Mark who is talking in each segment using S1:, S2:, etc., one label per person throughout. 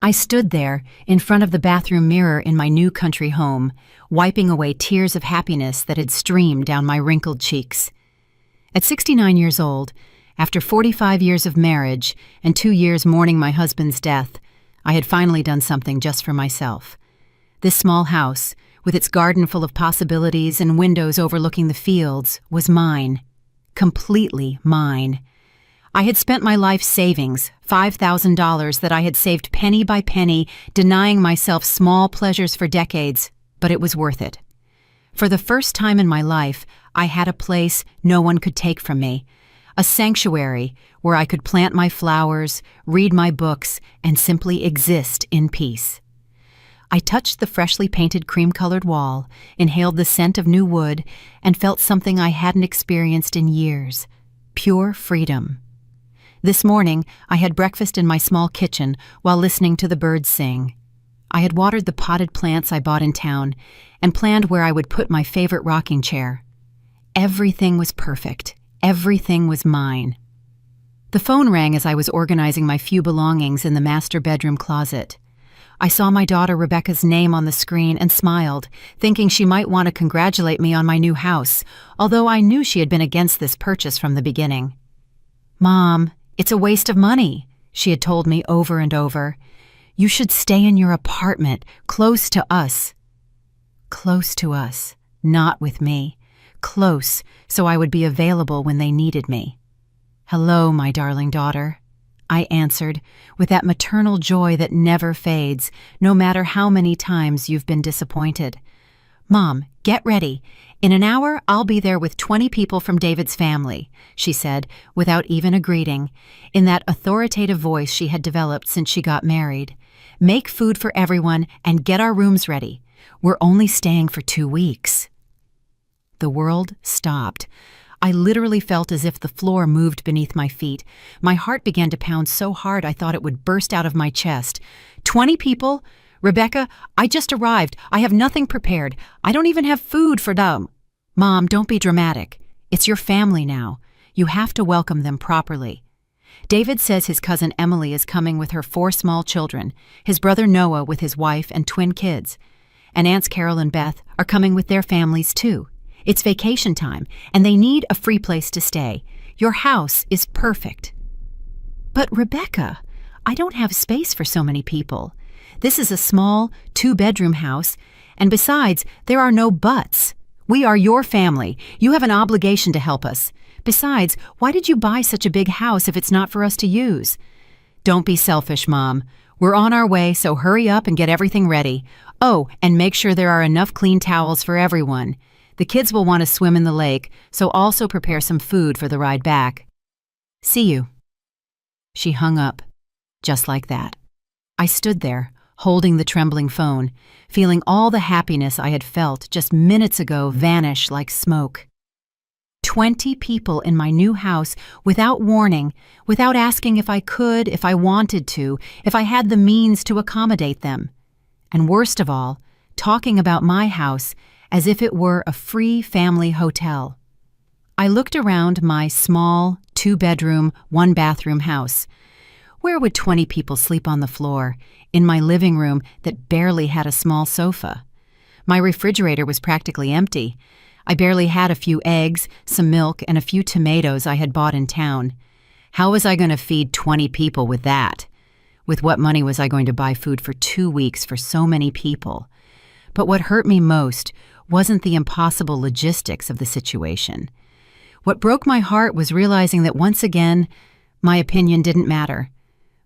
S1: I stood there, in front of the bathroom mirror in my new country home, wiping away tears of happiness that had streamed down my wrinkled cheeks. At 69 years old, after 45 years of marriage and 2 years mourning my husband's death, I had finally done something just for myself. This small house, with its garden full of possibilities and windows overlooking the fields, was mine. Completely mine. I had spent my life savings, $5,000 that I had saved penny by penny, denying myself small pleasures for decades, but it was worth it. For the first time in my life, I had a place no one could take from me, a sanctuary where I could plant my flowers, read my books, and simply exist in peace. I touched the freshly painted cream-colored wall, inhaled the scent of new wood, and felt something I hadn't experienced in years: pure freedom. This morning, I had breakfast in my small kitchen while listening to the birds sing. I had watered the potted plants I bought in town and planned where I would put my favorite rocking chair. Everything was perfect. Everything was mine. The phone rang as I was organizing my few belongings in the master bedroom closet. I saw my daughter Rebecca's name on the screen and smiled, thinking she might want to congratulate me on my new house, although I knew she had been against this purchase from the beginning. "Mom, it's a waste of money," she had told me over and over. "You should stay in your apartment, close to us." Close to us, not with me. Close, so I would be available when they needed me. "Hello, my darling daughter," I answered, with that maternal joy that never fades, no matter how many times you've been disappointed. "Mom, get ready. In an hour, I'll be there with 20 people from David's family," she said, without even a greeting, in that authoritative voice she had developed since she got married. "Make food for everyone and get our rooms ready. We're only staying for 2 weeks." The world stopped. I literally felt as if the floor moved beneath my feet. My heart began to pound so hard I thought it would burst out of my chest. 20 people? Rebecca, I just arrived. I have nothing prepared. I don't even have food for them. Mom, don't be dramatic. It's your family now. You have to welcome them properly. David says his cousin Emily is coming with her 4 small children, his brother Noah with his wife and twin kids, and Aunts Carol and Beth are coming with their families too. It's vacation time, and they need a free place to stay. Your house is perfect. But Rebecca, I don't have space for so many people. This is a small 2-bedroom house, and besides, there are no buts. We are your family. You have an obligation to help us. Besides, why did you buy such a big house if it's not for us to use? Don't be selfish, Mom. We're on our way, so hurry up and get everything ready. Oh, and make sure there are enough clean towels for everyone. The kids will want to swim in the lake, so also prepare some food for the ride back. See you. She hung up, just like that. I stood there, holding the trembling phone, feeling all the happiness I had felt just minutes ago vanish like smoke. 20 people in my new house without warning, without asking if I could, if I wanted to, if I had the means to accommodate them. And worst of all, talking about my house as if it were a free family hotel. I looked around my small, 2-bedroom, 1-bathroom house. Where would 20 people sleep on the floor, in my living room that barely had a small sofa? My refrigerator was practically empty. I barely had a few eggs, some milk, and a few tomatoes I had bought in town. How was I going to feed 20 people with that? With what money was I going to buy food for 2 weeks for so many people? But what hurt me most wasn't the impossible logistics of the situation. What broke my heart was realizing that once again, my opinion didn't matter.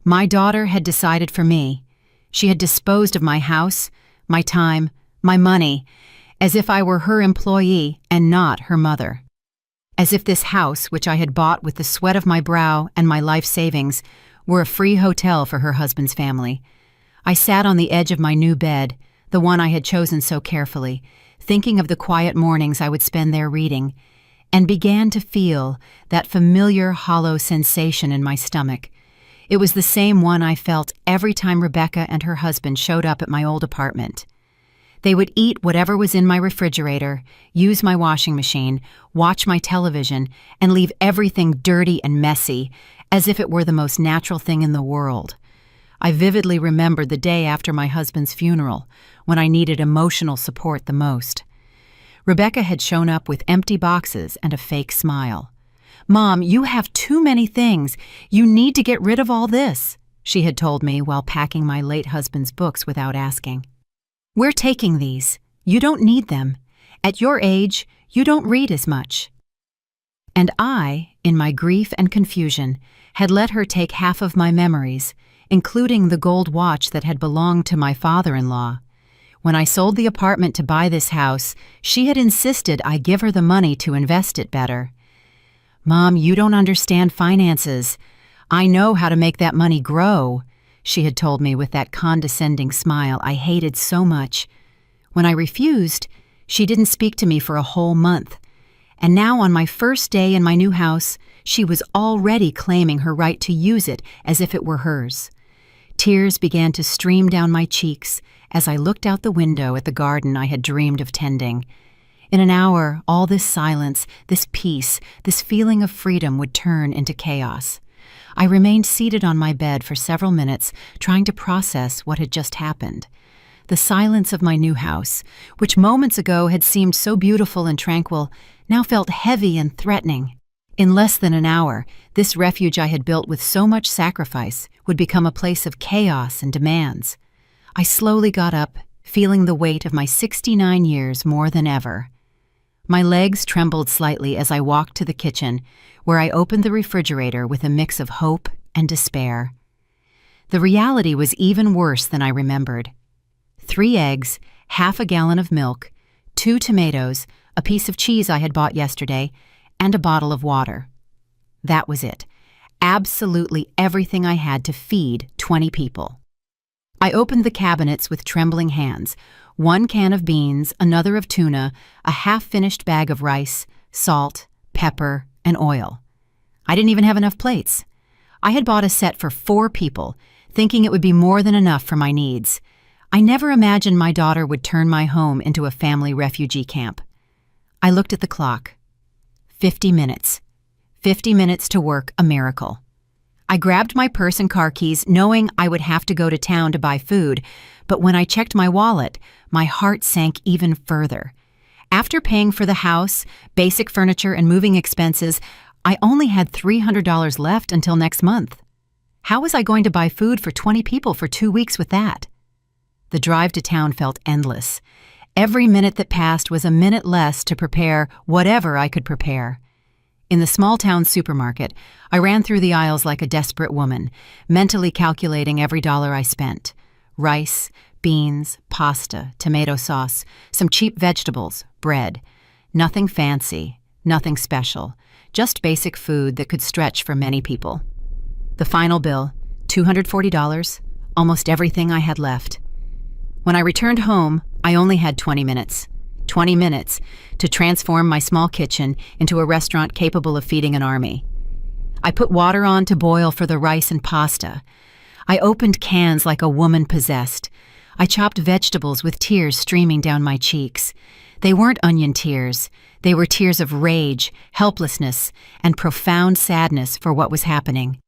S1: My daughter had decided for me. She had disposed of my house, my time, my money, as if I were her employee and not her mother. As if this house, which I had bought with the sweat of my brow and my life savings, were a free hotel for her husband's family. I sat on the edge of my new bed, the one I had chosen so carefully, thinking of the quiet mornings I would spend there reading, and began to feel that familiar hollow sensation in my stomach. It was the same one I felt every time Rebecca and her husband showed up at my old apartment. They would eat whatever was in my refrigerator, use my washing machine, watch my television, and leave everything dirty and messy, as if it were the most natural thing in the world. I vividly remembered the day after my husband's funeral, when I needed emotional support the most. Rebecca had shown up with empty boxes and a fake smile. "Mom, you have too many things. You need to get rid of all this," she had told me while packing my late husband's books without asking. "We're taking these. You don't need them. At your age, you don't read as much." And I, in my grief and confusion, had let her take half of my memories, including the gold watch that had belonged to my father-in-law. When I sold the apartment to buy this house, she had insisted I give her the money to invest it better. "Mom, you don't understand finances. I know how to make that money grow," she had told me with that condescending smile I hated so much. When I refused, she didn't speak to me for a whole month. And now on my first day in my new house, she was already claiming her right to use it as if it were hers. Tears began to stream down my cheeks as I looked out the window at the garden I had dreamed of tending. In an hour, all this silence, this peace, this feeling of freedom would turn into chaos. I remained seated on my bed for several minutes, trying to process what had just happened. The silence of my new house, which moments ago had seemed so beautiful and tranquil, now felt heavy and threatening. In less than an hour, this refuge I had built with so much sacrifice would become a place of chaos and demands. I slowly got up, feeling the weight of my 69 years more than ever. My legs trembled slightly as I walked to the kitchen, where I opened the refrigerator with a mix of hope and despair. The reality was even worse than I remembered. 3 eggs, half a gallon of milk, 2 tomatoes, a piece of cheese I had bought yesterday, and a bottle of water. That was it. Absolutely everything I had to feed 20 people. I opened the cabinets with trembling hands. 1 can of beans, another of tuna, a half-finished bag of rice, salt, pepper, and oil. I didn't even have enough plates. I had bought a set for 4 people, thinking it would be more than enough for my needs. I never imagined my daughter would turn my home into a family refugee camp. I looked at the clock. 50 minutes. 50 minutes to work a miracle. I grabbed my purse and car keys, knowing I would have to go to town to buy food, but when I checked my wallet, my heart sank even further. After paying for the house, basic furniture, and moving expenses, I only had $300 left until next month. How was I going to buy food for 20 people for 2 weeks with that? The drive to town felt endless. Every minute that passed was a minute less to prepare whatever I could prepare. In the small-town supermarket, I ran through the aisles like a desperate woman, mentally calculating every dollar I spent. Rice, beans, pasta, tomato sauce, some cheap vegetables, bread. Nothing fancy, nothing special, just basic food that could stretch for many people. The final bill, $240, almost everything I had left. When I returned home, I only had 20 minutes. 20 minutes to transform my small kitchen into a restaurant capable of feeding an army. I put water on to boil for the rice and pasta. I opened cans like a woman possessed. I chopped vegetables with tears streaming down my cheeks. They weren't onion tears. They were tears of rage, helplessness, and profound sadness for what was happening.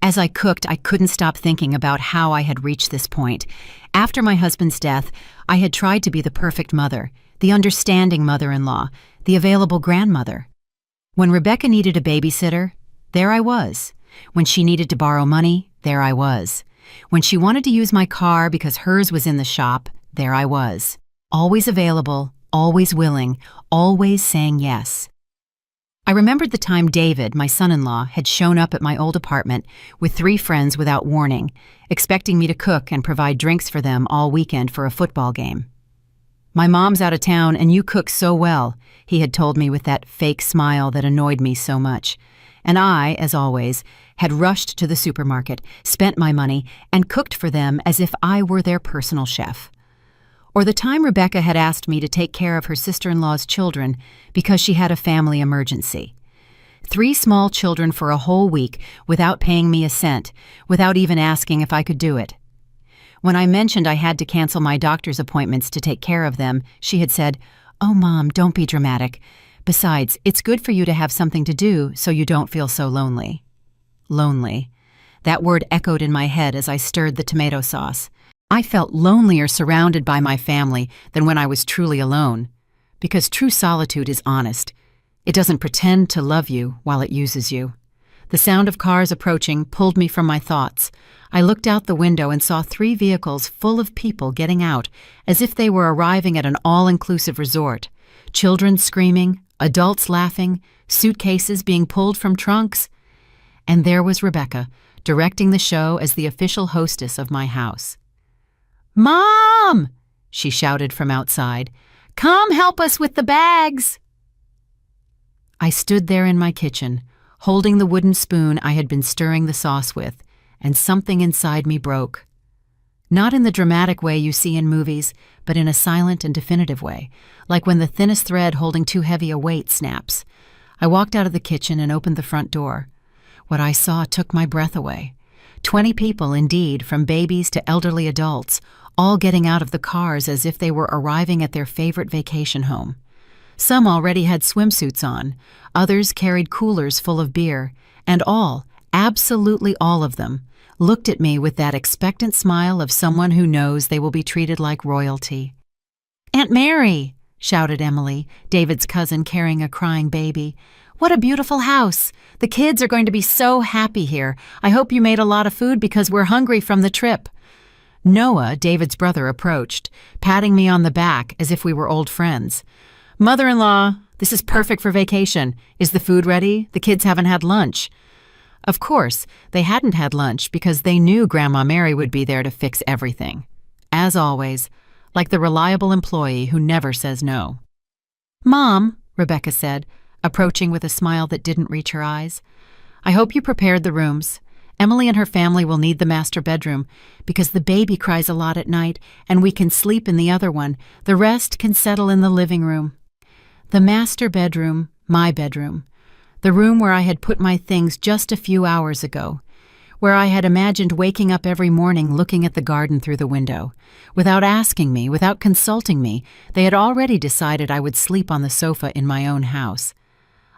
S1: As I cooked, I couldn't stop thinking about how I had reached this point. After my husband's death, I had tried to be the perfect mother, the understanding mother-in-law, the available grandmother. When Rebecca needed a babysitter, there I was. When she needed to borrow money, there I was. When she wanted to use my car because hers was in the shop, there I was. Always available, always willing, always saying yes. I remembered the time David, my son-in-law, had shown up at my old apartment with 3 friends without warning, expecting me to cook and provide drinks for them all weekend for a football game. "My mom's out of town and you cook so well," he had told me with that fake smile that annoyed me so much. And I, as always, had rushed to the supermarket, spent my money, and cooked for them as if I were their personal chef. Or the time Rebecca had asked me to take care of her sister-in-law's children because she had a family emergency. 3 small children for a whole week without paying me a cent, without even asking if I could do it. When I mentioned I had to cancel my doctor's appointments to take care of them, she had said, "Oh, Mom, don't be dramatic. Besides, it's good for you to have something to do so you don't feel so lonely." Lonely. That word echoed in my head as I stirred the tomato sauce. I felt lonelier surrounded by my family than when I was truly alone. Because true solitude is honest. It doesn't pretend to love you while it uses you. The sound of cars approaching pulled me from my thoughts. I looked out the window and saw 3 vehicles full of people getting out, as if they were arriving at an all-inclusive resort. Children screaming, adults laughing, suitcases being pulled from trunks. And there was Rebecca, directing the show as the official hostess of my house. "Mom!" she shouted from outside. "Come help us with the bags!" I stood there in my kitchen, holding the wooden spoon I had been stirring the sauce with, and something inside me broke. Not in the dramatic way you see in movies, but in a silent and definitive way, like when the thinnest thread holding too heavy a weight snaps. I walked out of the kitchen and opened the front door. What I saw took my breath away. 20 people, indeed, from babies to elderly adults, all getting out of the cars as if they were arriving at their favorite vacation home. Some already had swimsuits on, others carried coolers full of beer, and all, absolutely all of them, looked at me with that expectant smile of someone who knows they will be treated like royalty. "Aunt Mary!" shouted Emily, David's cousin carrying a crying baby. "What a beautiful house! The kids are going to be so happy here. I hope you made a lot of food because we're hungry from the trip." Noah, David's brother, approached, patting me on the back as if we were old friends. "Mother-in-law, this is perfect for vacation. Is the food ready? The kids haven't had lunch." Of course, they hadn't had lunch because they knew Grandma Mary would be there to fix everything. As always, like the reliable employee who never says no. "Mom," Rebecca said, approaching with a smile that didn't reach her eyes, "I hope you prepared the rooms. Emily and her family will need the master bedroom because the baby cries a lot at night and we can sleep in the other one. The rest can settle in the living room." The master bedroom, my bedroom. The room where I had put my things just a few hours ago, where I had imagined waking up every morning looking at the garden through the window. Without asking me, without consulting me, they had already decided I would sleep on the sofa in my own house.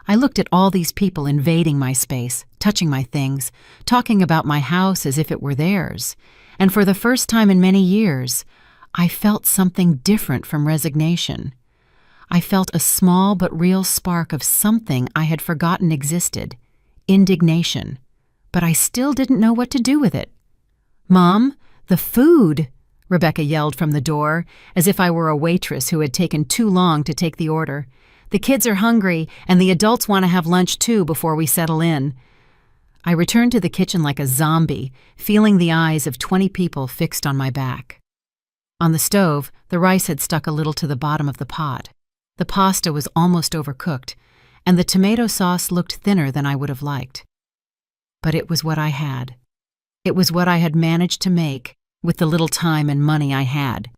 S1: I looked at all these people invading my space, touching my things, talking about my house as if it were theirs, and for the first time in many years, I felt something different from resignation. I felt a small but real spark of something I had forgotten existed, indignation, but I still didn't know what to do with it. "Mom, the food!" Rebecca yelled from the door, as if I were a waitress who had taken too long to take the order. "The kids are hungry, and the adults want to have lunch too before we settle in." I returned to the kitchen like a zombie, feeling the eyes of 20 people fixed on my back. On the stove, the rice had stuck a little to the bottom of the pot. The pasta was almost overcooked, and the tomato sauce looked thinner than I would have liked. But it was what I had. It was what I had managed to make with the little time and money I had.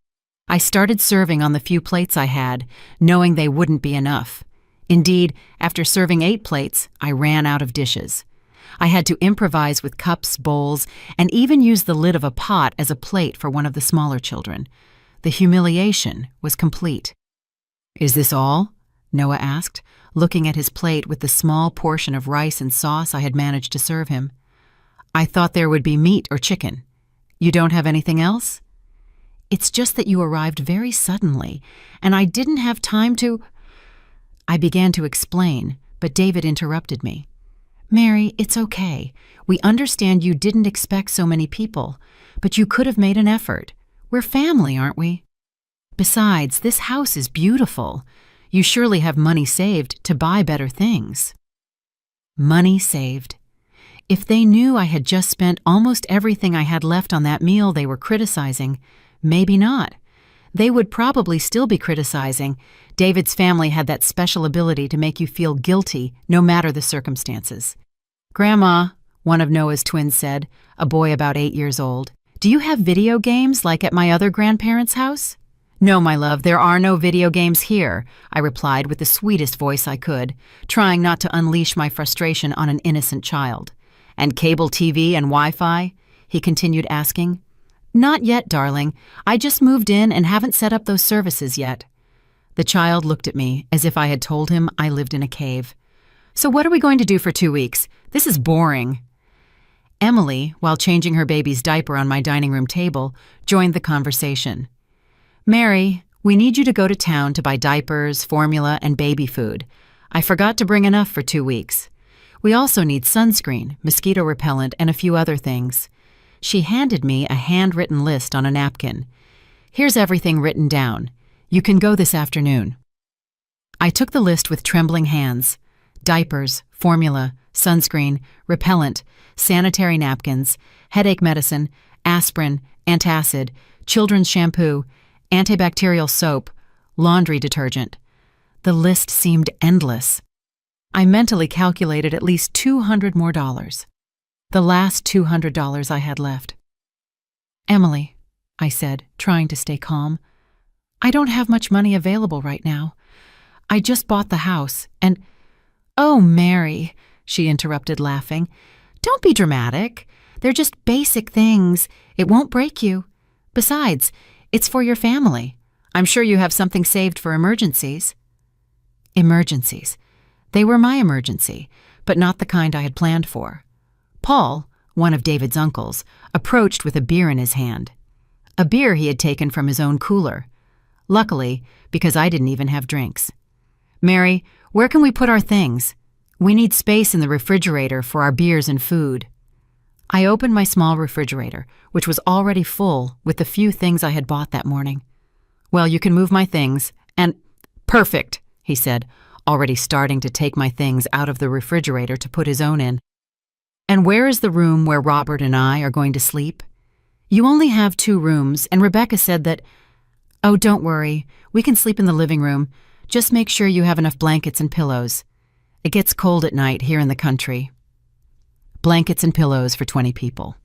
S1: I started serving on the few plates I had, knowing they wouldn't be enough. Indeed, after serving 8 plates, I ran out of dishes. I had to improvise with cups, bowls, and even use the lid of a pot as a plate for one of the smaller children. The humiliation was complete. "Is this all?" Noah asked, looking at his plate with the small portion of rice and sauce I had managed to serve him. "I thought there would be meat or chicken. You don't have anything else?" "It's just that you arrived very suddenly, and I didn't have time to—" I began to explain, but David interrupted me. "Mary, it's okay. We understand you didn't expect so many people, but you could have made an effort. We're family, aren't we? Besides, this house is beautiful. You surely have money saved to buy better things." Money saved. If they knew I had just spent almost everything I had left on that meal they were criticizing, maybe not. They would probably still be criticizing. David's family had that special ability to make you feel guilty no matter the circumstances. "Grandma," one of Noah's twins said, a boy about 8 years old, "do you have video games like at my other grandparents' house?" "No, my love, there are no video games here," I replied with the sweetest voice I could, trying not to unleash my frustration on an innocent child. "And cable TV and Wi-Fi?" he continued asking. "Not yet, darling. I just moved in and haven't set up those services yet." The child looked at me as if I had told him I lived in a cave. "So what are we going to do for 2 weeks? This is boring." Emily, while changing her baby's diaper on my dining room table, joined the conversation. "Mary, we need you to go to town to buy diapers, formula, and baby food. I forgot to bring enough for 2 weeks. We also need sunscreen, mosquito repellent, and a few other things." She handed me a handwritten list on a napkin. "Here's everything written down. You can go this afternoon." I took the list with trembling hands. Diapers, formula, sunscreen, repellent, sanitary napkins, headache medicine, aspirin, antacid, children's shampoo, antibacterial soap, laundry detergent. The list seemed endless. I mentally calculated at least $200 more. The last $200 I had left. "Emily," I said, trying to stay calm, "I don't have much money available right now. I just bought the house, and—" "Oh, Mary," she interrupted, laughing. "Don't be dramatic. They're just basic things. It won't break you. Besides, it's for your family. I'm sure you have something saved for emergencies." Emergencies. They were my emergency, but not the kind I had planned for. Paul, one of David's uncles, approached with a beer in his hand. A beer he had taken from his own cooler. Luckily, because I didn't even have drinks. "Mary, where can we put our things? We need space in the refrigerator for our beers and food." I opened my small refrigerator, which was already full with the few things I had bought that morning. "Well, you can move my things, and—" "Perfect," he said, already starting to take my things out of the refrigerator to put his own in. "And where is the room where Robert and I are going to sleep?" "You only have 2 rooms, and Rebecca said that—" "Oh, don't worry. We can sleep in the living room. Just make sure you have enough blankets and pillows. It gets cold at night here in the country." Blankets and pillows for 20 people.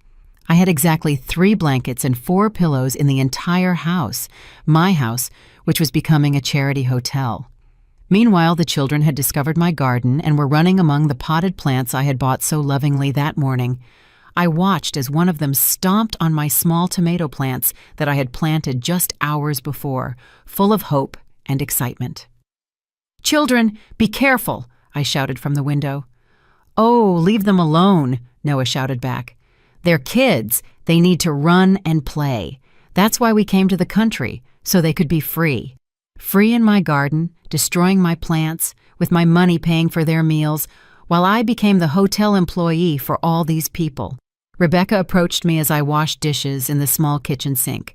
S1: I had exactly 3 blankets and 4 pillows in the entire house, my house, which was becoming a charity hotel. Meanwhile, the children had discovered my garden and were running among the potted plants I had bought so lovingly that morning. I watched as one of them stomped on my small tomato plants that I had planted just hours before, full of hope and excitement. "Children, be careful!" I shouted from the window. "Oh, leave them alone," Noah shouted back. "They're kids. They need to run and play. That's why we came to the country, so they could be free. Free in my garden, destroying my plants, with my money paying for their meals, while I became the hotel employee for all these people." Rebecca approached me as I washed dishes in the small kitchen sink.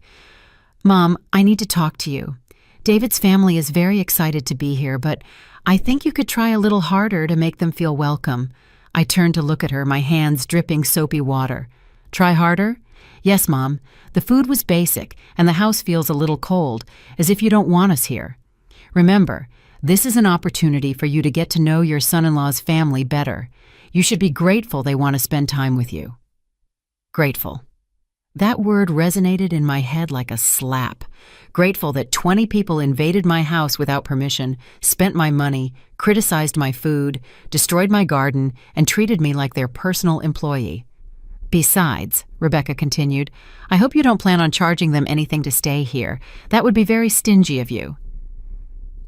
S1: "Mom, I need to talk to you. David's family is very excited to be here, but I think you could try a little harder to make them feel welcome." I turned to look at her, my hands dripping soapy water. "Try harder?" "Yes, Mom. The food was basic, and the house feels a little cold, as if you don't want us here. Remember, this is an opportunity for you to get to know your son-in-law's family better. You should be grateful they want to spend time with you." Grateful. That word resonated in my head like a slap. Grateful that 20 people invaded my house without permission, spent my money, criticized my food, destroyed my garden, and treated me like their personal employee. "Besides," Rebecca continued, "I hope you don't plan on charging them anything to stay here. That would be very stingy of you."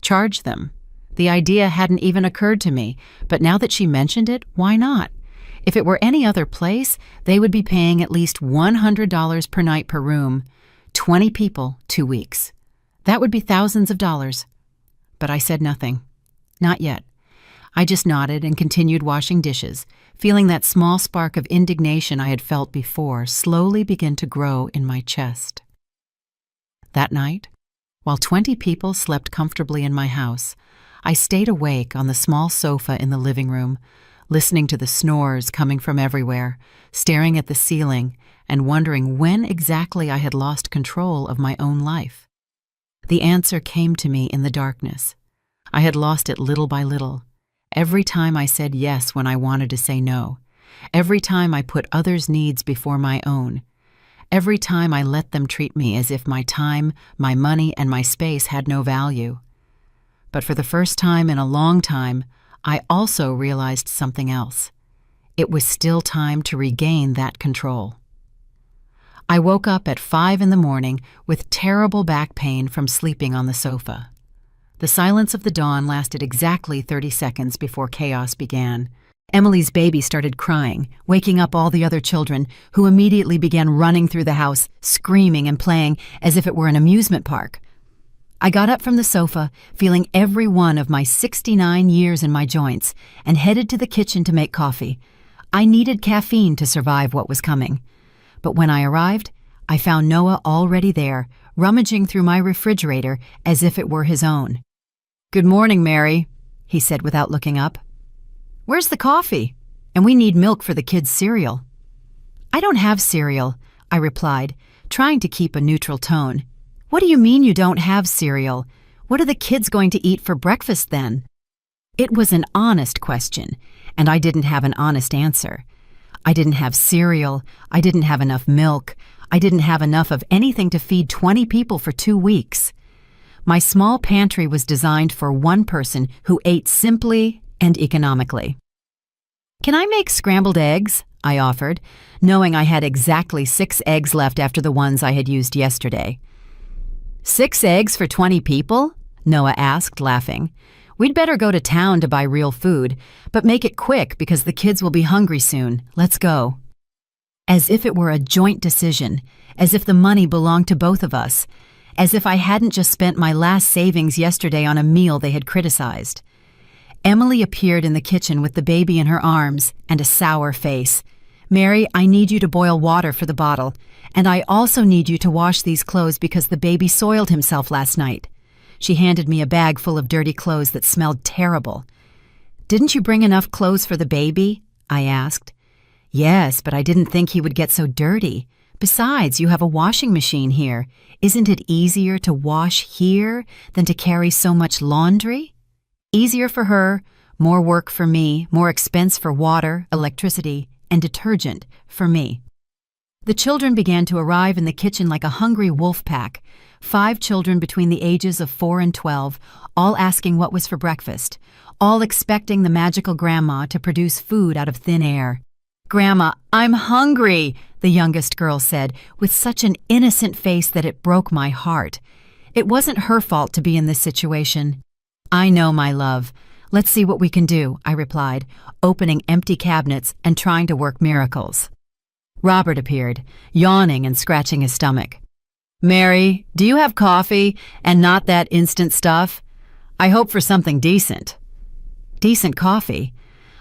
S1: Charge them. The idea hadn't even occurred to me, but now that she mentioned it, why not? If it were any other place, they would be paying at least $100 per night per room. 20 people, 2 weeks. That would be thousands of dollars. But I said nothing. Not yet. I just nodded and continued washing dishes, feeling that small spark of indignation I had felt before slowly begin to grow in my chest. That night, while 20 people slept comfortably in my house, I stayed awake on the small sofa in the living room, listening to the snores coming from everywhere, staring at the ceiling, and wondering when exactly I had lost control of my own life. The answer came to me in the darkness. I had lost it little by little. Every time I said yes when I wanted to say no. Every time I put others' needs before my own. Every time I let them treat me as if my time, my money, and my space had no value. But for the first time in a long time, I also realized something else. It was still time to regain that control. I woke up at 5 in the morning with terrible back pain from sleeping on the sofa. The silence of the dawn lasted exactly 30 seconds before chaos began. Emily's baby started crying, waking up all the other children, who immediately began running through the house, screaming and playing as if it were an amusement park. I got up from the sofa, feeling every one of my 69 years in my joints, and headed to the kitchen to make coffee. I needed caffeine to survive what was coming. But when I arrived, I found Noah already there, rummaging through my refrigerator as if it were his own. "Good morning, Mary," he said without looking up. "Where's the coffee? And we need milk for the kids' cereal." "I don't have cereal," I replied, trying to keep a neutral tone. "What do you mean you don't have cereal? What are the kids going to eat for breakfast then?" It was an honest question, and I didn't have an honest answer. I didn't have cereal, I didn't have enough milk, I didn't have enough of anything to feed 20 people for 2 weeks. My small pantry was designed for one person who ate simply and economically. "Can I make scrambled eggs?" I offered, knowing I had exactly 6 eggs left after the ones I had used yesterday. "6 eggs for 20 people?" Noah asked, laughing. "We'd better go to town to buy real food, but make it quick because the kids will be hungry soon. Let's go." As if it were a joint decision, as if the money belonged to both of us, as if I hadn't just spent my last savings yesterday on a meal they had criticized. Emily appeared in the kitchen with the baby in her arms and a sour face. "Mary, I need you to boil water for the bottle, and I also need you to wash these clothes because the baby soiled himself last night." She handed me a bag full of dirty clothes that smelled terrible. "Didn't you bring enough clothes for the baby?" I asked. "Yes, but I didn't think he would get so dirty. Besides, you have a washing machine here. Isn't it easier to wash here than to carry so much laundry?" Easier for her, more work for me, more expense for water, electricity, and detergent for me. The children began to arrive in the kitchen like a hungry wolf pack, 5 children between the ages of 4 and 12, all asking what was for breakfast, all expecting the magical grandma to produce food out of thin air. "Grandma, I'm hungry," the youngest girl said, with such an innocent face that it broke my heart. It wasn't her fault to be in this situation. "I know, my love. Let's see what we can do," I replied, opening empty cabinets and trying to work miracles. Robert appeared, yawning and scratching his stomach. "Mary, do you have coffee and not that instant stuff? I hope for something decent." Decent coffee?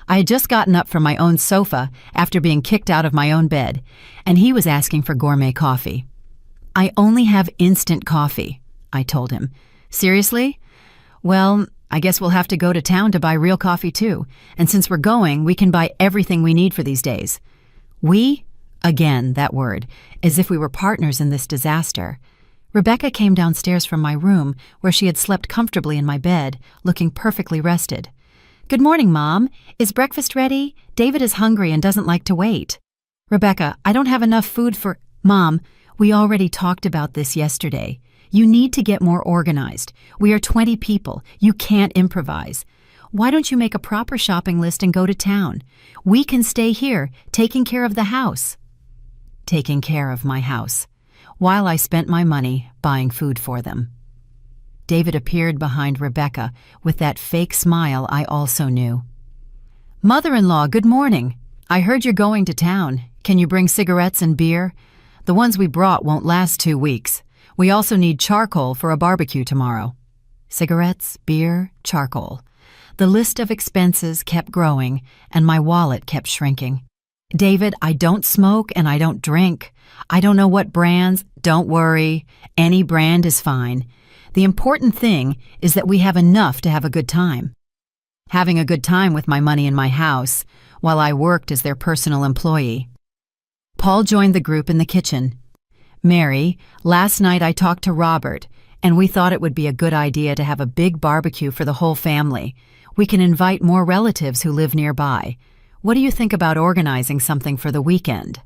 S1: I had just gotten up from my own sofa after being kicked out of my own bed, and he was asking for gourmet coffee. "I only have instant coffee," I told him. "Seriously? Well, I guess we'll have to go to town to buy real coffee too, and since we're going, we can buy everything we need for these days." "We?" Again, that word, as if we were partners in this disaster. Rebecca came downstairs from my room, where she had slept comfortably in my bed, looking perfectly rested. "Good morning, Mom. Is breakfast ready? David is hungry and doesn't like to wait." "Rebecca, I don't have enough food for—" "Mom, we already talked about this yesterday. You need to get more organized. We are 20 people. You can't improvise. Why don't you make a proper shopping list and go to town? We can stay here, taking care of the house." Taking care of my house, while I spent my money buying food for them. David appeared behind Rebecca with that fake smile I also knew. "Mother-in-law, good morning. I heard you're going to town. Can you bring cigarettes and beer? The ones we brought won't last 2 weeks. We also need charcoal for a barbecue tomorrow." Cigarettes, beer, charcoal. The list of expenses kept growing, and my wallet kept shrinking. "David, I don't smoke and I don't drink. I don't know what brands." "Don't worry. Any brand is fine. The important thing is that we have enough to have a good time." Having a good time with my money in my house, while I worked as their personal employee. Paul joined the group in the kitchen. "Mary, last night I talked to Robert, and we thought it would be a good idea to have a big barbecue for the whole family. We can invite more relatives who live nearby. What do you think about organizing something for the weekend?"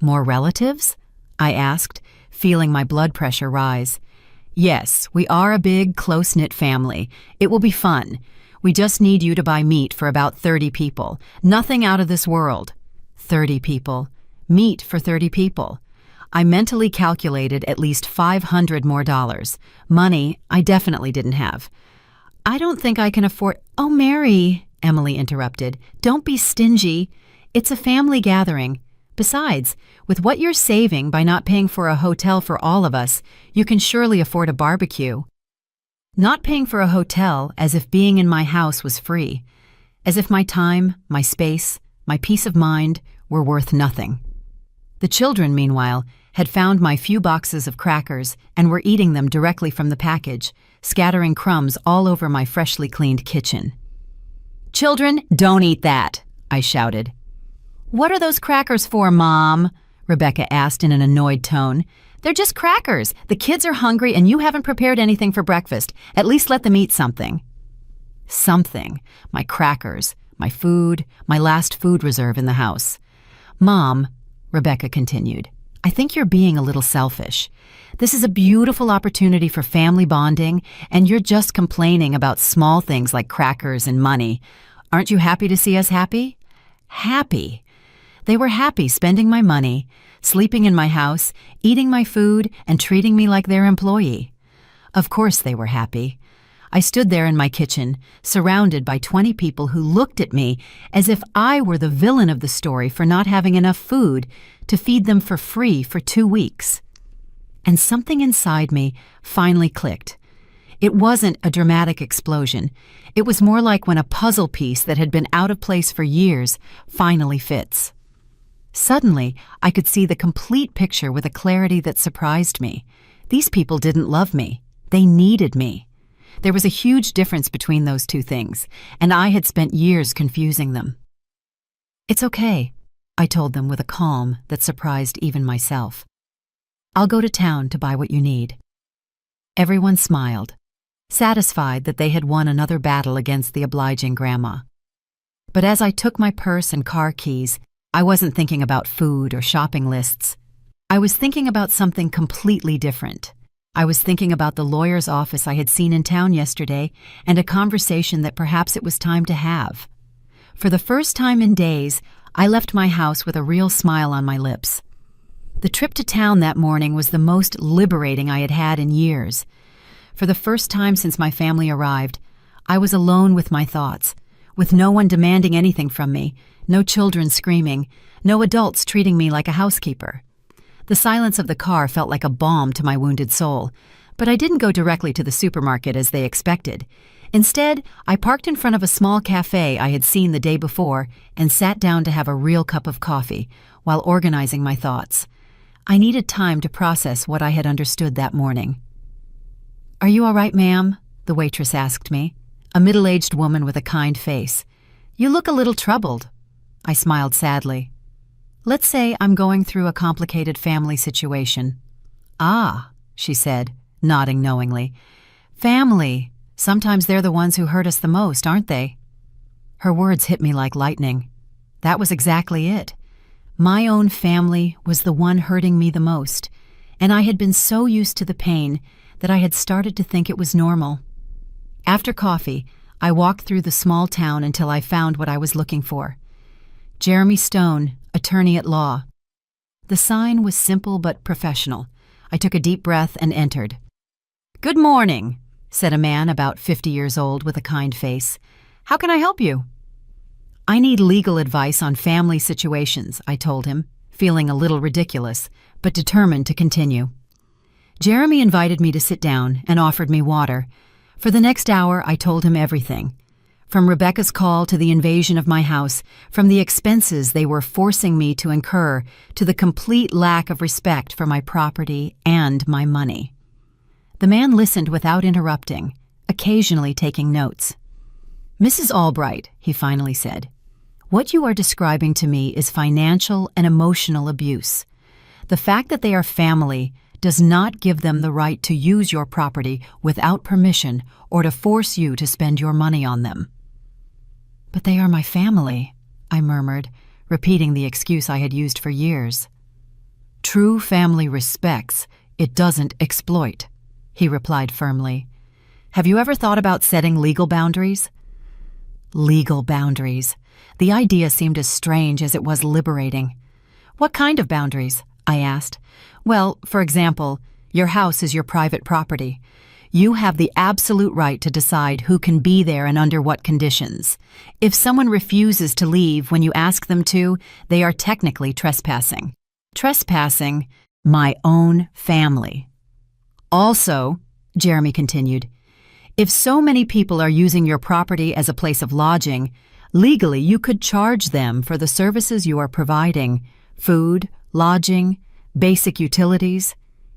S1: "More relatives?" I asked, feeling my blood pressure rise. "Yes, we are a big, close-knit family. It will be fun. We just need you to buy meat for about 30 people. Nothing out of this world." 30 people. Meat for 30 people. I mentally calculated at least $500 more. Money I definitely didn't have. "I don't think I can afford—" "Oh, Mary," Emily interrupted. "Don't be stingy. It's a family gathering. Besides, with what you're saving by not paying for a hotel for all of us, you can surely afford a barbecue." Not paying for a hotel as if being in my house was free, as if my time, my space, my peace of mind were worth nothing. The children, meanwhile, had found my few boxes of crackers and were eating them directly from the package, scattering crumbs all over my freshly cleaned kitchen. "Children, don't eat that," I shouted. "What are those crackers for, Mom?" Rebecca asked in an annoyed tone. "They're just crackers. The kids are hungry and you haven't prepared anything for breakfast. At least let them eat something." Something. My crackers, my food, my last food reserve in the house. "Mom," Rebecca continued, "I think you're being a little selfish. This is a beautiful opportunity for family bonding, and you're just complaining about small things like crackers and money. Aren't you happy to see us happy?" Happy. They were happy spending my money, sleeping in my house, eating my food, and treating me like their employee. Of course they were happy. I stood there in my kitchen, surrounded by 20 people who looked at me as if I were the villain of the story for not having enough food to feed them for free for 2 weeks. And something inside me finally clicked. It wasn't a dramatic explosion. It was more like when a puzzle piece that had been out of place for years finally fits. Suddenly, I could see the complete picture with a clarity that surprised me. These people didn't love me. They needed me. There was a huge difference between those two things, and I had spent years confusing them. "It's okay," I told them with a calm that surprised even myself. "I'll go to town to buy what you need." Everyone smiled, satisfied that they had won another battle against the obliging grandma. But as I took my purse and car keys, I wasn't thinking about food or shopping lists. I was thinking about something completely different. I was thinking about the lawyer's office I had seen in town yesterday and a conversation that perhaps it was time to have. For the first time in days, I left my house with a real smile on my lips. The trip to town that morning was the most liberating I had had in years. For the first time since my family arrived, I was alone with my thoughts, with no one demanding anything from me, no children screaming, no adults treating me like a housekeeper. The silence of the car felt like a balm to my wounded soul, but I didn't go directly to the supermarket as they expected. Instead, I parked in front of a small cafe I had seen the day before and sat down to have a real cup of coffee while organizing my thoughts. I needed time to process what I had understood that morning. "Are you all right, ma'am?" the waitress asked me, a middle-aged woman with a kind face. "You look a little troubled." I smiled sadly. "Let's say I'm going through a complicated family situation." "Ah," she said, nodding knowingly. "Family. Sometimes they're the ones who hurt us the most, aren't they?" Her words hit me like lightning. That was exactly it. My own family was the one hurting me the most, and I had been so used to the pain that I had started to think it was normal. After coffee, I walked through the small town until I found what I was looking for. Jeremy Stone, attorney at law. The sign was simple but professional. I took a deep breath and entered. "Good morning," said a man about 50 years old with a kind face. "How can I help you?" "I need legal advice on family situations," I told him, feeling a little ridiculous, but determined to continue. Jeremy invited me to sit down and offered me water. For the next hour, I told him everything. From Rebecca's call to the invasion of my house, from the expenses they were forcing me to incur to the complete lack of respect for my property and my money. The man listened without interrupting, occasionally taking notes. "Mrs. Albright," he finally said, "what you are describing to me is financial and emotional abuse. The fact that they are family does not give them the right to use your property without permission or to force you to spend your money on them." "But they are my family," I murmured, repeating the excuse I had used for years. "True family respects, it doesn't exploit," he replied firmly. "Have you ever thought about setting legal boundaries?" Legal boundaries. The idea seemed as strange as it was liberating. "What kind of boundaries?" I asked. "Well, for example, your house is your private property. You have the absolute right to decide who can be there and under what conditions. If someone refuses to leave when you ask them to, they are technically trespassing. Trespassing my own family. Also, Jeremy continued, if so many people are using your property as a place of lodging, legally you could charge them for the services you are providing: food, lodging, basic utilities.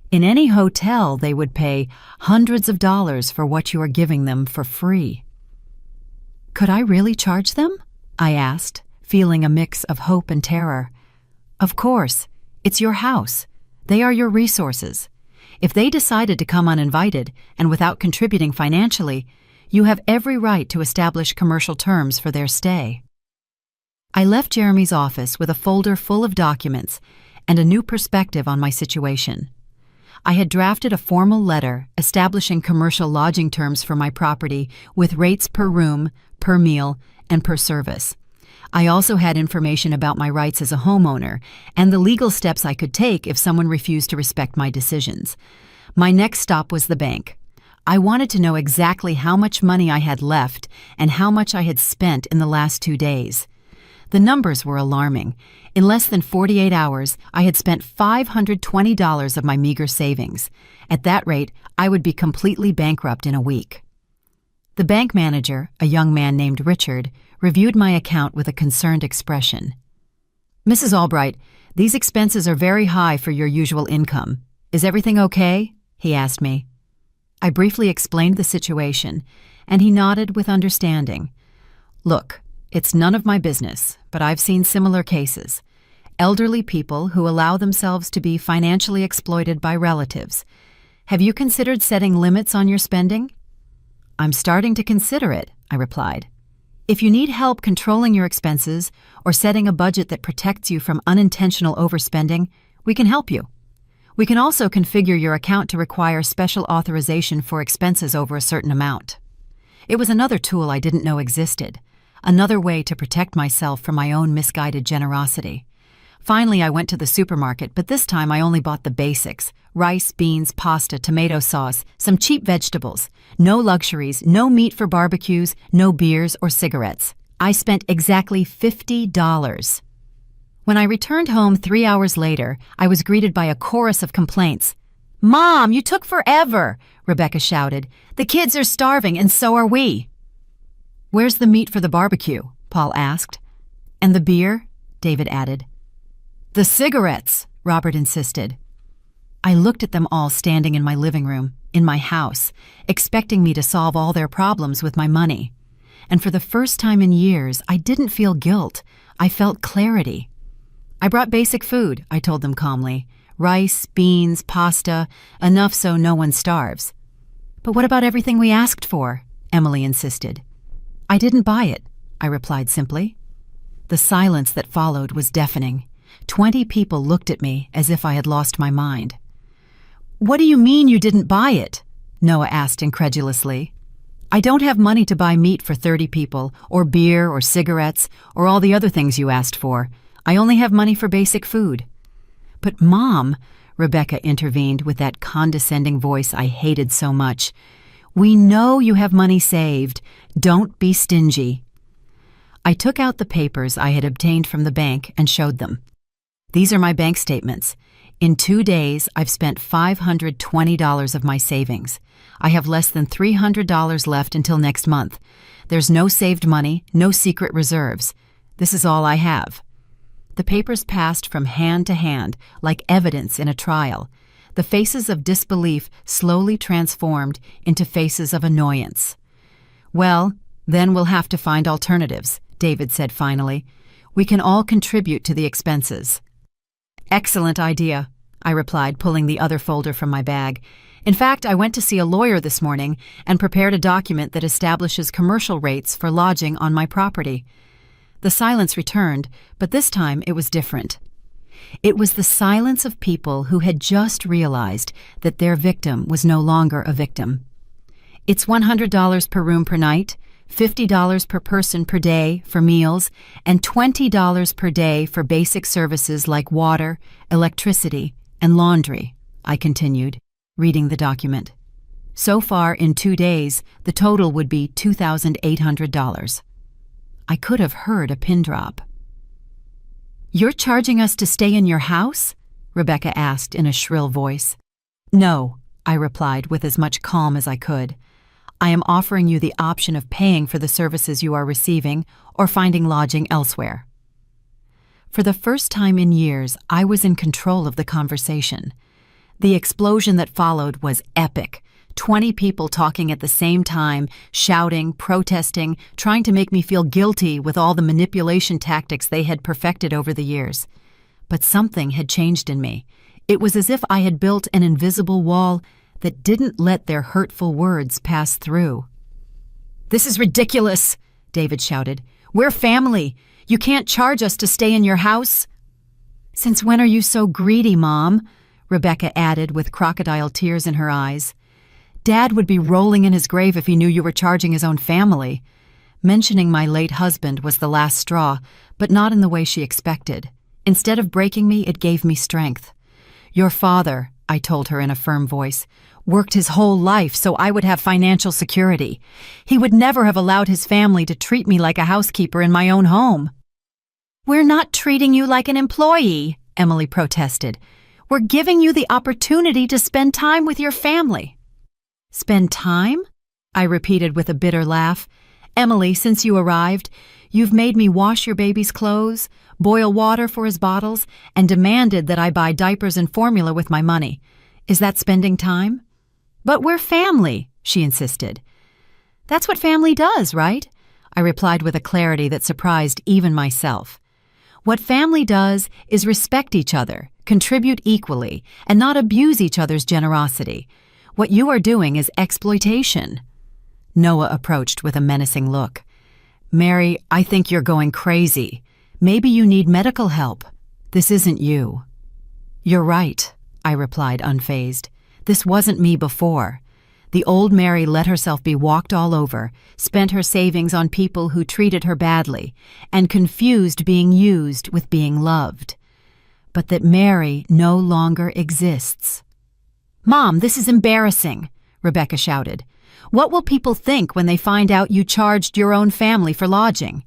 S1: In any hotel, they would pay hundreds of dollars for what you are giving them for free. Could I really charge them? I asked, feeling a mix of hope and terror. Of course. It's your house. They are your resources. If they decided to come uninvited and without contributing financially, you have every right to establish commercial terms for their stay. I left Jeremy's office with a folder full of documents and a new perspective on my situation. I had drafted a formal letter establishing commercial lodging terms for my property with rates per room, per meal, and per service. I also had information about my rights as a homeowner and the legal steps I could take if someone refused to respect my decisions. My next stop was the bank. I wanted to know exactly how much money I had left and how much I had spent in the last 2 days. The numbers were alarming. In less than 48 hours, I had spent $520 of my meager savings. At that rate, I would be completely bankrupt in a week. The bank manager, a young man named Richard, reviewed my account with a concerned expression. Mrs. Albright, these expenses are very high for your usual income. Is everything okay? He asked me. I briefly explained the situation, and he nodded with understanding. Look, it's none of my business, but I've seen similar cases. Elderly people who allow themselves to be financially exploited by relatives. Have you considered setting limits on your spending? I'm starting to consider it, I replied. If you need help controlling your expenses or setting a budget that protects you from unintentional overspending, we can help you. We can also configure your account to require special authorization for expenses over a certain amount. It was another tool I didn't know existed, another way to protect myself from my own misguided generosity. Finally, I went to the supermarket, but this time I only bought the basics: rice, beans, pasta, tomato sauce, some cheap vegetables. No luxuries, no meat for barbecues, no beers or cigarettes. I spent exactly $50. When I returned home 3 hours later, I was greeted by a chorus of complaints. "Mom, you took forever," Rebecca shouted. "The kids are starving and so are we." "Where's the meat for the barbecue?" Paul asked. "And the beer?" David added. "The cigarettes," Robert insisted. I looked at them all standing in my living room, in my house, expecting me to solve all their problems with my money. And for the first time in years, I didn't feel guilt. I felt clarity. "I brought basic food," I told them calmly. "Rice, beans, pasta, enough so no one starves." "But what about everything we asked for?" Emily insisted. "I didn't buy it," I replied simply. The silence that followed was deafening. 20 people looked at me as if I had lost my mind. "What do you mean you didn't buy it?" Noah asked incredulously. "I don't have money to buy meat for 30 people, or beer, or cigarettes, or all the other things you asked for. I only have money for basic food." "But Mom," Rebecca intervened with that condescending voice I hated so much, "we know you have money saved. Don't be stingy." I took out the papers I had obtained from the bank and showed them. "These are my bank statements. In 2 days, I've spent $520 of my savings. I have less than $300 left until next month. There's no saved money, no secret reserves. This is all I have." The papers passed from hand to hand like evidence in a trial. The faces of disbelief slowly transformed into faces of annoyance. "Well, then we'll have to find alternatives," David said finally. "We can all contribute to the expenses." "Excellent idea," I replied, pulling the other folder from my bag. "In fact, I went to see a lawyer this morning and prepared a document that establishes commercial rates for lodging on my property." The silence returned, but this time it was different. It was the silence of people who had just realized that their victim was no longer a victim. "It's $100 per room per night, $50 per person per day for meals, and $20 per day for basic services like water, electricity, and laundry," I continued, reading the document. So far, in 2 days, the total would be $2,800. I could have heard a pin drop. "You're charging us to stay in your house?" Rebecca asked in a shrill voice. "No," I replied with as much calm as I could. "I am offering you the option of paying for the services you are receiving or finding lodging elsewhere." For the first time in years, I was in control of the conversation. The explosion that followed was epic. 20 people talking at the same time, shouting, protesting, trying to make me feel guilty with all the manipulation tactics they had perfected over the years. But something had changed in me. It was as if I had built an invisible wall that didn't let their hurtful words pass through. "This is ridiculous," David shouted. "We're family. You can't charge us to stay in your house." "Since when are you so greedy, Mom?" Rebecca added with crocodile tears in her eyes. "Dad would be rolling in his grave if he knew you were charging his own family." Mentioning my late husband was the last straw, but not in the way she expected. Instead of breaking me, it gave me strength. "Your father," I told her in a firm voice, "worked his whole life so I would have financial security. He would never have allowed his family to treat me like a housekeeper in my own home." "We're not treating you like an employee," Emily protested. "We're giving you the opportunity to spend time with your family." "Spend time?" I repeated with a bitter laugh. "Emily, since you arrived, you've made me wash your baby's clothes, boil water for his bottles, and demanded that I buy diapers and formula with my money. Is that spending time?" "But we're family," she insisted. "That's what family does, right?" I replied with a clarity that surprised even myself. "What family does is respect each other, contribute equally, and not abuse each other's generosity. What you are doing is exploitation." Noah approached with a menacing look. "Mary, I think you're going crazy. Maybe you need medical help. This isn't you." "You're right," I replied unfazed. "This wasn't me before." The old Mary let herself be walked all over, spent her savings on people who treated her badly, and confused being used with being loved. But that Mary no longer exists. "Mom, this is embarrassing," Rebecca shouted. "What will people think when they find out you charged your own family for lodging?"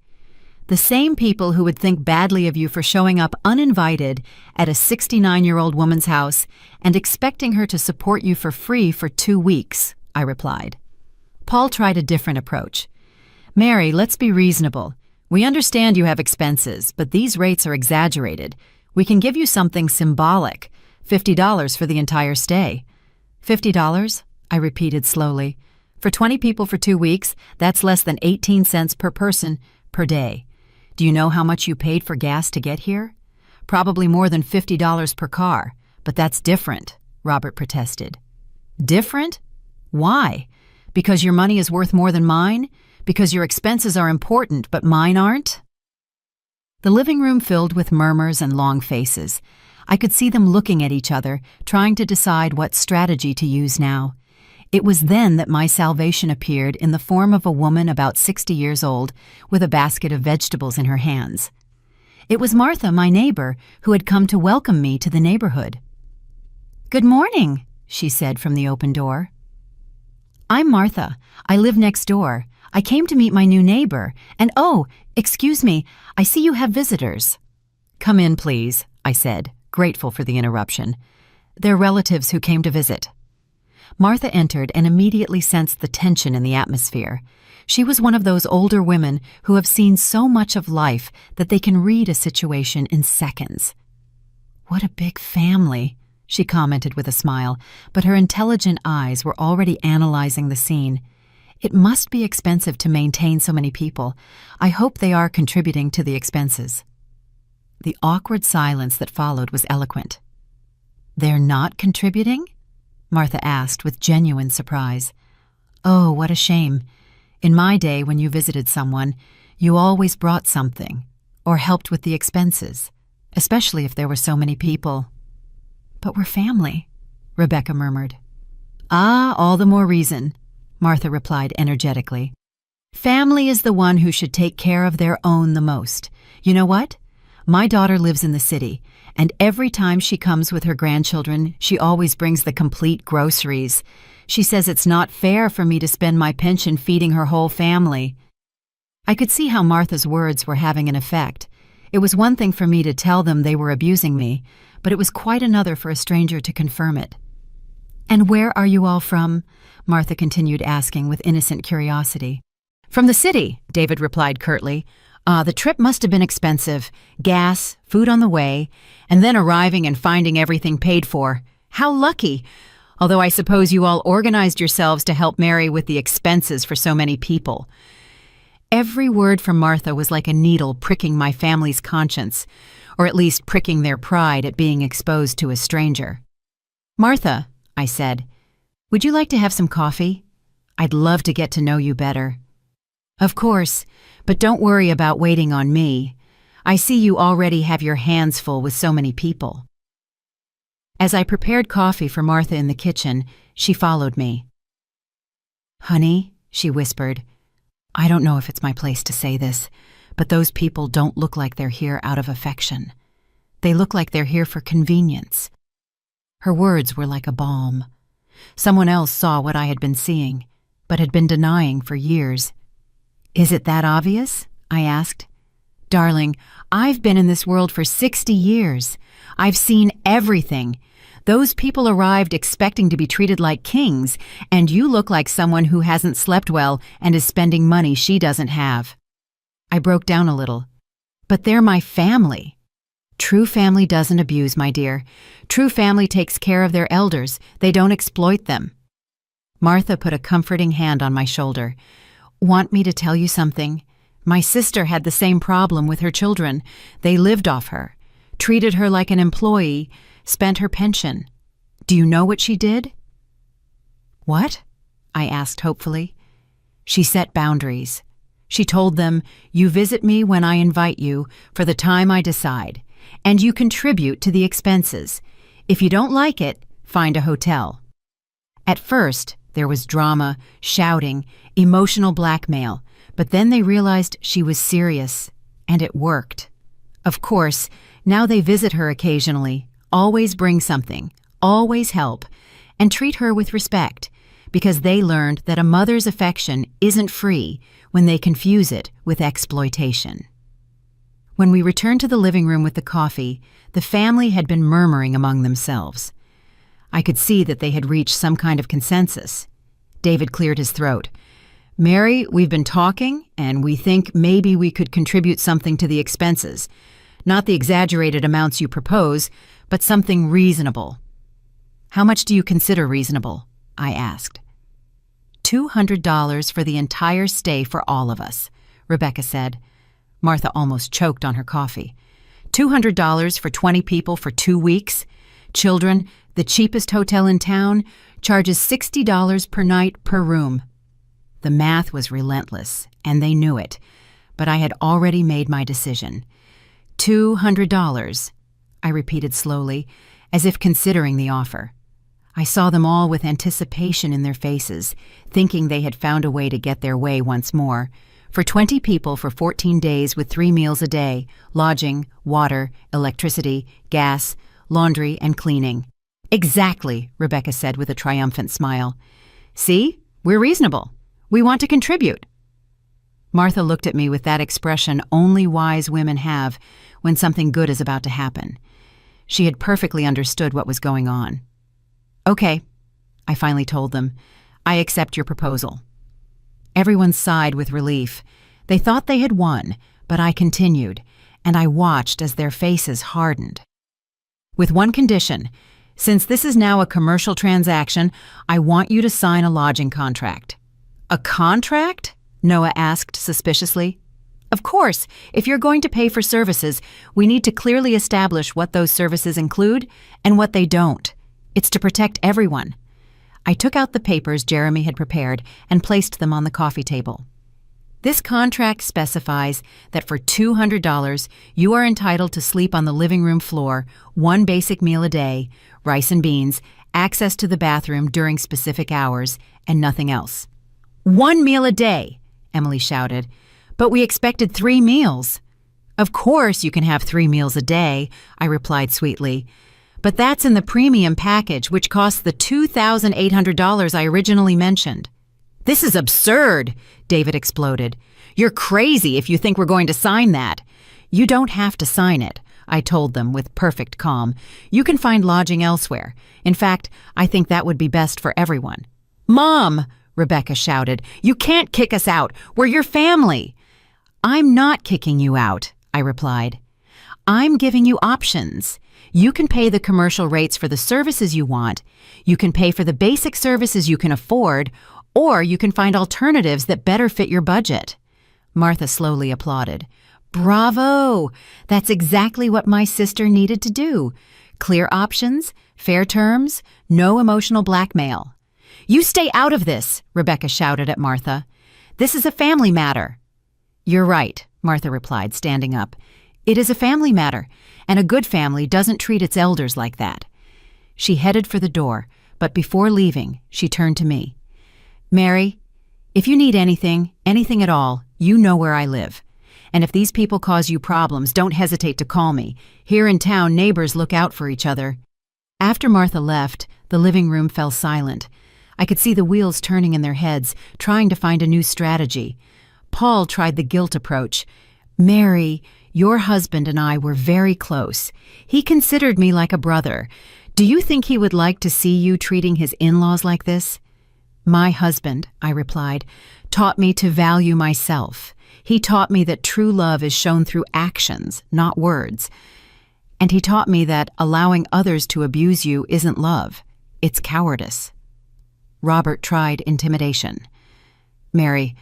S1: The same people who would think badly of you for showing up uninvited at a 69-year-old woman's house and expecting her to support you for free for 2 weeks, I replied. Paul tried a different approach. "Mary, let's be reasonable. We understand you have expenses, but these rates are exaggerated. We can give you something symbolic, $50 for the entire stay." $50? I repeated slowly. "For 20 people for 2 weeks, that's less than 18 cents per person per day. Do you know how much you paid for gas to get here? Probably more than $50 per car, but that's different," Robert protested. "Different? Why? Because your money is worth more than mine? Because your expenses are important, but mine aren't?" The living room filled with murmurs and long faces. I could see them looking at each other, trying to decide what strategy to use now. It was then that my salvation appeared in the form of a woman about 60 years old with a basket of vegetables in her hands. It was Martha, my neighbor, who had come to welcome me to the neighborhood. "Good morning," she said from the open door. "I'm Martha. I live next door. I came to meet my new neighbor, and oh, excuse me, I see you have visitors." "Come in, please," I said, grateful for the interruption. "They're relatives who came to visit." Martha entered and immediately sensed the tension in the atmosphere. She was one of those older women who have seen so much of life that they can read a situation in seconds. "What a big family," she commented with a smile, but her intelligent eyes were already analyzing the scene. "It must be expensive to maintain so many people. I hope they are contributing to the expenses." The awkward silence that followed was eloquent. "They're not contributing?" Martha asked with genuine surprise. "Oh, what a shame. In my day, when you visited someone, you always brought something, or helped with the expenses, especially if there were so many people." "But we're family," Rebecca murmured. "Ah, all the more reason," Martha replied energetically. "Family is the one who should take care of their own the most. You know what? My daughter lives in the city, And every time she comes with her grandchildren, she always brings the complete groceries. She says it's not fair for me to spend my pension feeding her whole family. I could see how Martha's words were having an effect. It was one thing for me to tell them they were abusing me, but it was quite another for a stranger to confirm it. "And where are you all from?" Martha continued asking with innocent curiosity. "From the city," David replied curtly. The trip must have been expensive. Gas, food on the way, and then arriving and finding everything paid for. How lucky! Although I suppose you all organized yourselves to help Mary with the expenses for so many people." Every word from Martha was like a needle pricking my family's conscience, or at least pricking their pride at being exposed to a stranger. "Martha," I said, "would you like to have some coffee? I'd love to get to know you better." "Of course, but don't worry about waiting on me. I see you already have your hands full with so many people." As I prepared coffee for Martha in the kitchen, she followed me. "Honey," she whispered, "I don't know if it's my place to say this, but those people don't look like they're here out of affection. They look like they're here for convenience." Her words were like a balm. Someone else saw what I had been seeing, but had been denying for years. "Is it that obvious?" I asked. "Darling, I've been in this world for 60 years. I've seen everything. Those people arrived expecting to be treated like kings, and you look like someone who hasn't slept well and is spending money she doesn't have." I broke down a little. "But they're my family." "True family doesn't abuse, my dear. True family takes care of their elders. They don't exploit them." Martha put a comforting hand on my shoulder. "Want me to tell you something? My sister had the same problem with her children. They lived off her, treated her like an employee, spent her pension. Do you know what she did?" "What?" I asked hopefully. "She set boundaries. She told them, 'You visit me when I invite you, for the time I decide, and you contribute to the expenses. If you don't like it, find a hotel.' At first, there was drama, shouting, emotional blackmail, but then they realized she was serious, and it worked. Of course, now they visit her occasionally, always bring something, always help, and treat her with respect, because they learned that a mother's affection isn't free when they confuse it with exploitation." When we returned to the living room with the coffee, the family had been murmuring among themselves. I could see that they had reached some kind of consensus. David cleared his throat. "Mary, we've been talking, and we think maybe we could contribute something to the expenses. Not the exaggerated amounts you propose, but something reasonable." "How much do you consider reasonable?" I asked. $200 for the entire stay for all of us," Rebecca said. Martha almost choked on her coffee. $200 for 20 people for 2 weeks? Children, the cheapest hotel in town, charges $60 per night per room. The math was relentless, and they knew it, but I had already made my decision. $200, I repeated slowly, as if considering the offer. I saw them all with anticipation in their faces, thinking they had found a way to get their way once more. For 20 people for 14 days with 3 meals a day, lodging, water, electricity, gas, laundry, and cleaning. "Exactly," Rebecca said with a triumphant smile. "See, we're reasonable. We want to contribute." Martha looked at me with that expression only wise women have when something good is about to happen. She had perfectly understood what was going on. "Okay," I finally told them. "I accept your proposal." Everyone sighed with relief. They thought they had won, but I continued, and I watched as their faces hardened. "With one condition. Since this is now a commercial transaction, I want you to sign a lodging contract." "A contract?" Noah asked suspiciously. "Of course, if you're going to pay for services, we need to clearly establish what those services include and what they don't. It's to protect everyone." I took out the papers Jeremy had prepared and placed them on the coffee table. "This contract specifies that for $200, you are entitled to sleep on the living room floor, 1 basic meal a day, rice and beans, access to the bathroom during specific hours, and nothing else." "1 meal a day!" Emily shouted. "But we expected 3 meals." Of course you can have 3 meals a day, I replied sweetly. But that's in the premium package, which costs the $2,800 I originally mentioned. This is absurd, David exploded. You're crazy if you think we're going to sign that. You don't have to sign it, I told them with perfect calm. You can find lodging elsewhere. In fact, I think that would be best for everyone. Mom, Rebecca shouted, you can't kick us out. We're your family. I'm not kicking you out, I replied. I'm giving you options. You can pay the commercial rates for the services you want. You can pay for the basic services you can afford, or you can find alternatives that better fit your budget. Martha slowly applauded. Bravo! That's exactly what my sister needed to do. Clear options, fair terms, no emotional blackmail. You stay out of this, Rebecca shouted at Martha. This is a family matter. You're right, Martha replied, standing up. It is a family matter, and a good family doesn't treat its elders like that. She headed for the door, but before leaving, she turned to me. Mary, if you need anything at all, you know where I live. And if these people cause you problems, don't hesitate to call me. Here in town, neighbors look out for each other. After Martha left, the living room fell silent. I could see the wheels turning in their heads, trying to find a new strategy. Paul tried the guilt approach. Mary, your husband and I were very close. He considered me like a brother. Do you think he would like to see you treating his in-laws like this? My husband, I replied, taught me to value myself. He taught me that true love is shown through actions, not words. And he taught me that allowing others to abuse you isn't love, it's cowardice. Robert tried intimidation. Mary,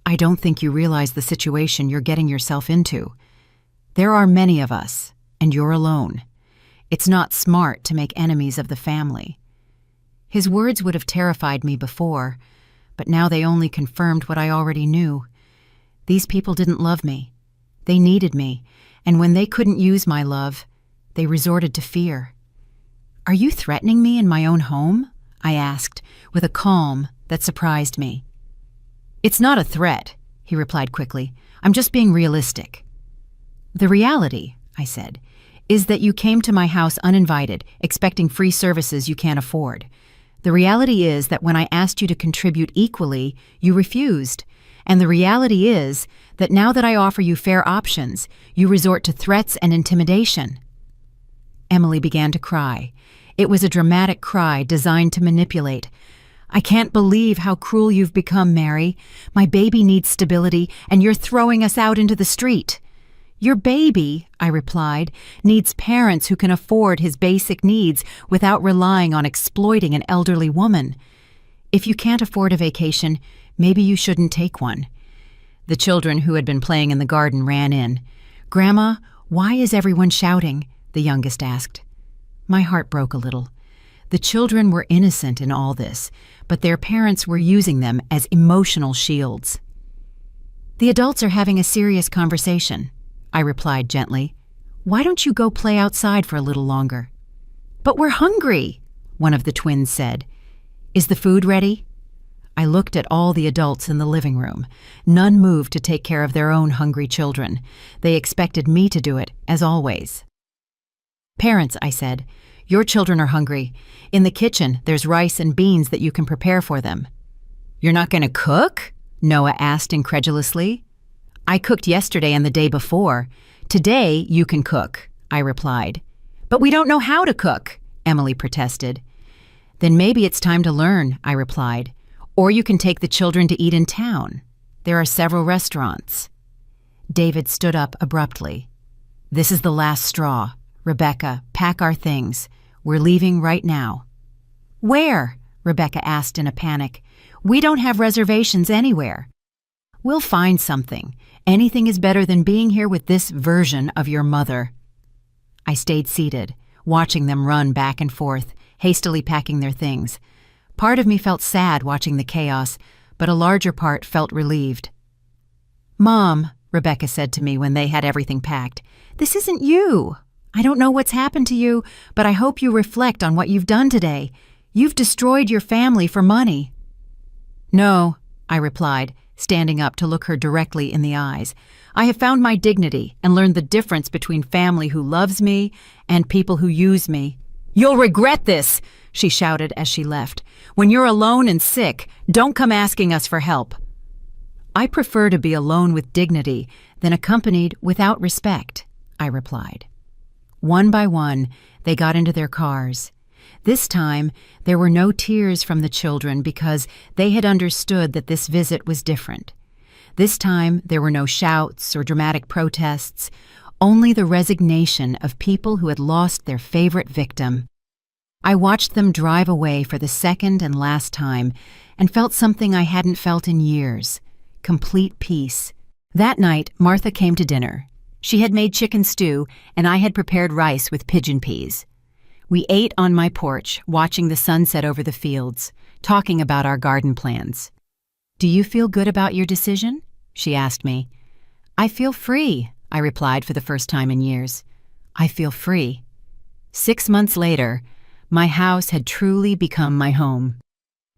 S1: I don't think you realize the situation you're getting yourself into. There are many of us, and you're alone. It's not smart to make enemies of the family. His words would have terrified me before, but now they only confirmed what I already knew. These people didn't love me. They needed me, and when they couldn't use my love, they resorted to fear. Are you threatening me in my own home? I asked, with a calm that surprised me. It's not a threat, he replied quickly. I'm just being realistic. The reality, I said, is that you came to my house uninvited, expecting free services you can't afford. The reality is that when I asked you to contribute equally, you refused. And the reality is that now that I offer you fair options, you resort to threats and intimidation. Emily began to cry. It was a dramatic cry designed to manipulate. I can't believe how cruel you've become, Mary. My baby needs stability, and you're throwing us out into the street. Your baby, I replied, needs parents who can afford his basic needs without relying on exploiting an elderly woman. If you can't afford a vacation, maybe you shouldn't take one. The children who had been playing in the garden ran in. Grandma, why is everyone shouting? The youngest asked. My heart broke a little. The children were innocent in all this, but their parents were using them as emotional shields. The adults are having a serious conversation, I replied gently. Why don't you go play outside for a little longer? But we're hungry, one of the twins said. Is the food ready? I looked at all the adults in the living room. None moved to take care of their own hungry children. They expected me to do it, as always. Parents, I said, your children are hungry. In the kitchen, there's rice and beans that you can prepare for them. You're not going to cook? Noah asked incredulously. I cooked yesterday and the day before. Today, you can cook, I replied. But we don't know how to cook, Emily protested. Then maybe it's time to learn, I replied. Or you can take the children to eat in town. There are several restaurants. David stood up abruptly. This is the last straw. Rebecca, pack our things. We're leaving right now. Where? Rebecca asked in a panic. We don't have reservations anywhere. We'll find something. Anything is better than being here with this version of your mother. I stayed seated, watching them run back and forth, hastily packing their things. Part of me felt sad watching the chaos, but a larger part felt relieved. Mom, Rebecca said to me when they had everything packed, this isn't you. I don't know what's happened to you, but I hope you reflect on what you've done today. You've destroyed your family for money. No, I replied, standing up to look her directly in the eyes. "I have found my dignity and learned the difference between family who loves me and people who use me." "You'll regret this," she shouted as she left. "When you're alone and sick, don't come asking us for help." "I prefer to be alone with dignity than accompanied without respect," I replied. One by one, they got into their cars. This time, there were no tears from the children because they had understood that this visit was different. This time, there were no shouts or dramatic protests, only the resignation of people who had lost their favorite victim. I watched them drive away for the second and last time and felt something I hadn't felt in years: complete peace. That night, Martha came to dinner. She had made chicken stew, and I had prepared rice with pigeon peas. We ate on my porch, watching the sunset over the fields, talking about our garden plans. "Do you feel good about your decision?" she asked me. "I feel free," I replied for the first time in years. "I feel free." 6 months later, my house had truly become my home.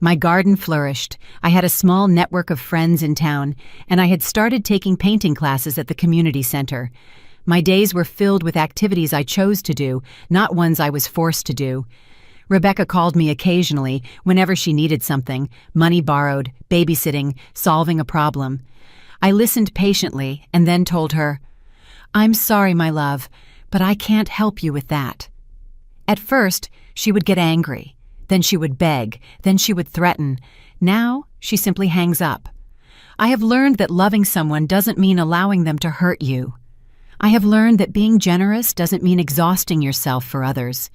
S1: My garden flourished, I had a small network of friends in town, and I had started taking painting classes at the community center. My days were filled with activities I chose to do, not ones I was forced to do. Rebecca called me occasionally whenever she needed something: money borrowed, babysitting, solving a problem. I listened patiently and then told her, "I'm sorry, my love, but I can't help you with that." At first, she would get angry. Then she would beg. Then she would threaten. Now, she simply hangs up. I have learned that loving someone doesn't mean allowing them to hurt you. I have learned that being generous doesn't mean exhausting yourself for others.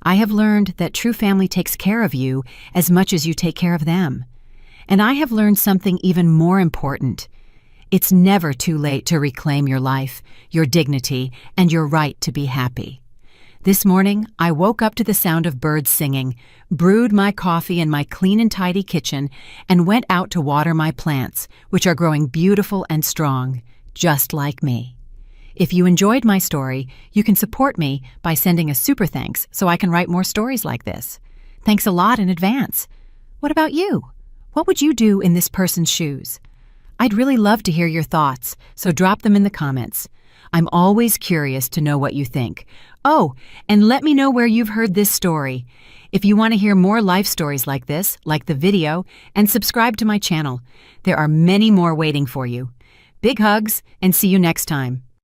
S1: I have learned that true family takes care of you as much as you take care of them. And I have learned something even more important. It's never too late to reclaim your life, your dignity, and your right to be happy. This morning, I woke up to the sound of birds singing, brewed my coffee in my clean and tidy kitchen, and went out to water my plants, which are growing beautiful and strong, just like me. If you enjoyed my story, you can support me by sending a super thanks so I can write more stories like this. Thanks a lot in advance. What about you? What would you do in this person's shoes? I'd really love to hear your thoughts, so drop them in the comments. I'm always curious to know what you think. Oh, and let me know where you've heard this story. If you want to hear more life stories like this, like the video, and subscribe to my channel. There are many more waiting for you. Big hugs, and see you next time.